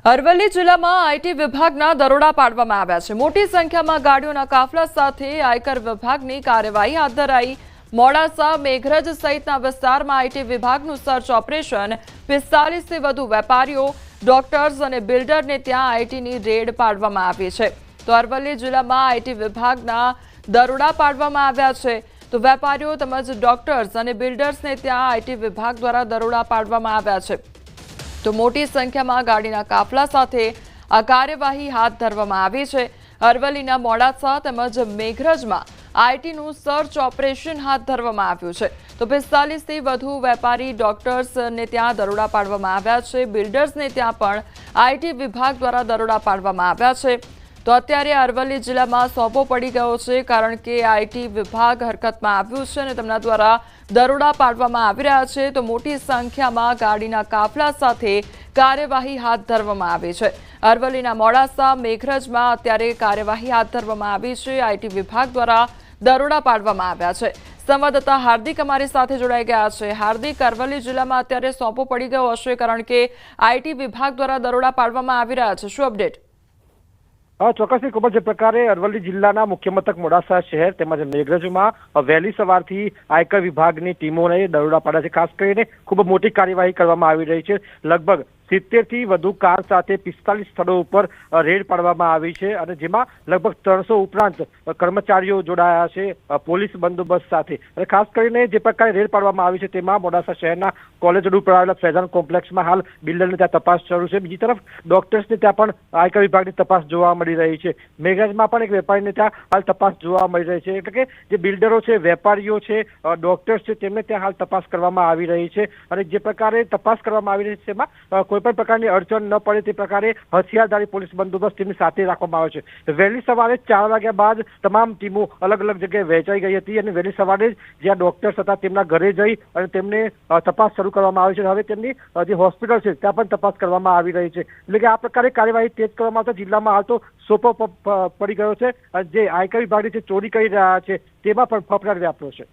અરવલ્લી જિલ્લામાં આઈટી વિભાગના દરોડા પાડવામાં આવ્યા છે। મોટી સંખ્યામાં ગાડીઓના કાફલા સાથે આયકર વિભાગની કાર્યવાહી હાથ ધરાઈ। મોડાસા, મેઘરજ સહિતના વિસ્તારમાં આઈટી વિભાગનું સર્ચ ઓપરેશન। 45 થી વધુ વેપારીઓ, ડોક્ટર્સ અને બિલ્ડરને ત્યાં આઈટીની રેડ પાડવામાં આવી છે। તો અરવલ્લી જિલ્લામાં આઈટી વિભાગના દરોડા પાડવામાં આવ્યા છે। તો વેપારીઓ તેમજ ડોક્ટર્સ અને બિલ્ડર્સને ત્યાં આઈટી વિભાગ દ્વારા દરોડા પાડવામાં આવ્યા છે। તો મોટી સંખ્યામાં ગાડીના કાફલા સાથે આ કાર્યવાહી હાથ ધરવામાં આવી છે। અરવલ્લીના મોડાસા તેમજ મેઘરજમાં આઈટીનું સર્ચ ઓપરેશન હાથ ધરવામાં આવ્યું છે। તો 45 થી વધુ વેપારી, ડોક્ટર્સને ત્યાં દરોડા પાડવામાં આવ્યા છે। બિલ્ડર્સને ત્યાં પણ આઈટી વિભાગ દ્વારા દરોડા પાડવામાં આવ્યા છે। તો અત્યારે અરવલ્લી જિલ્લામાં સોંપો પડી ગયો છે, કારણ કે આઈટી વિભાગ હરકતમાં આવ્યું છે અને તેમના દ્વારા દરોડા પાડવામાં આવી રહ્યા છે। તો મોટી સંખ્યામાં ગાડીના કાફલા સાથે કાર્યવાહી હાથ ધરવામાં આવી છે। અરવલ્લીના મોડાસા, મેઘરજમાં અત્યારે કાર્યવાહી હાથ ધરવામાં આવી છે। આઈટી વિભાગ દ્વારા દરોડા પાડવામાં આવ્યા છે। સંવાદદાતા હાર્દિક અમારી સાથે જોડાઈ ગયા છે। હાર્દિક, અરવલ્લી જિલ્લામાં અત્યારે સોંપો પડી ગયો હશે, કારણ કે આઈટી વિભાગ દ્વારા દરોડા પાડવામાં આવી રહ્યા છે। શું અપડેટ? ચોક્કસથી ખૂબ જ પ્રકારે અરવલ્લી જિલ્લાના મુખ્ય મથક મોડાસા શહેર તેમજ મેઘરજમાં વહેલી સવારથી આયકર વિભાગની ટીમોને દરોડા પાડ્યા છે। ખાસ કરીને ખૂબ મોટી કાર્યવાહી કરવામાં આવી રહી છે। લગભગ 70 થી વધુ કાર સાથે 45 સ્થળો ઉપર રેડ પાડવામાં આવી છે અને જેમાં લગભગ 300 ઉપરાંત કર્મચારીઓ જોડાયા છે પોલીસ બંદોબસ્ત સાથે। અને ખાસ કરીને જે પ્રકારે રેડ પાડવામાં આવી છે તેમાં મોડાસા શહેરના કોલેજ રોડ ઉપર આવેલા ફેઝાન કોમ્પ્લેક્સમાં હાલ બિલ્ડરને ત્યાં તપાસ શરૂ છે। બીજી તરફ ડોક્ટર્સને ત્યાં પણ આયકર વિભાગની તપાસ જોવા મળી રહી છે। મેઘરજમાં પણ એક વેપારીને ત્યાં હાલ તપાસ જોવા મળી રહી છે। એટલે કે જે બિલ્ડરો છે, વેપારીઓ છે, ડોક્ટર્સ છે, તેમને ત્યાં હાલ તપાસ કરવામાં આવી રહી છે અને જે પ્રકારે તપાસ કરવામાં આવી રહી છે તેમાં કોઈ પણ પ્રકારની અડચણ ન પડે તે પ્રકારે હથિયારધારી પોલીસ બંદોબસ્ત ટીમની સાથે રાખવામાં આવે છે। વહેલી સવારે 4 વાગ્યા બાદ તમામ ટીમો અલગ અલગ જગ્યાએ વહેંચાઈ ગઈ હતી અને વહેલી સવારે જ્યાં ડોક્ટર્સ હતા તેમના ઘરે જઈ અને તેમને તપાસ શરૂ કરવામાં આવી છે। હવે તેમની જે હોસ્પિટલ છે ત્યાં પણ તપાસ કરવામાં આવી રહી છે। એટલે કે આ પ્રકારે કાર્યવાહી તેજ કરવામાં આવતા જિલ્લામાં હાલ તો સોપો પડી ગયો છે। જે આયકર વિભાગની જે ચોરી કરી રહ્યા છે તેમાં પણ ફફડાટ વ્યાપ્યો છે।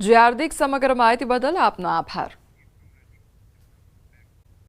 જી હાર્દિક, સમગ્ર માહિતી બદલ આપનો આભાર।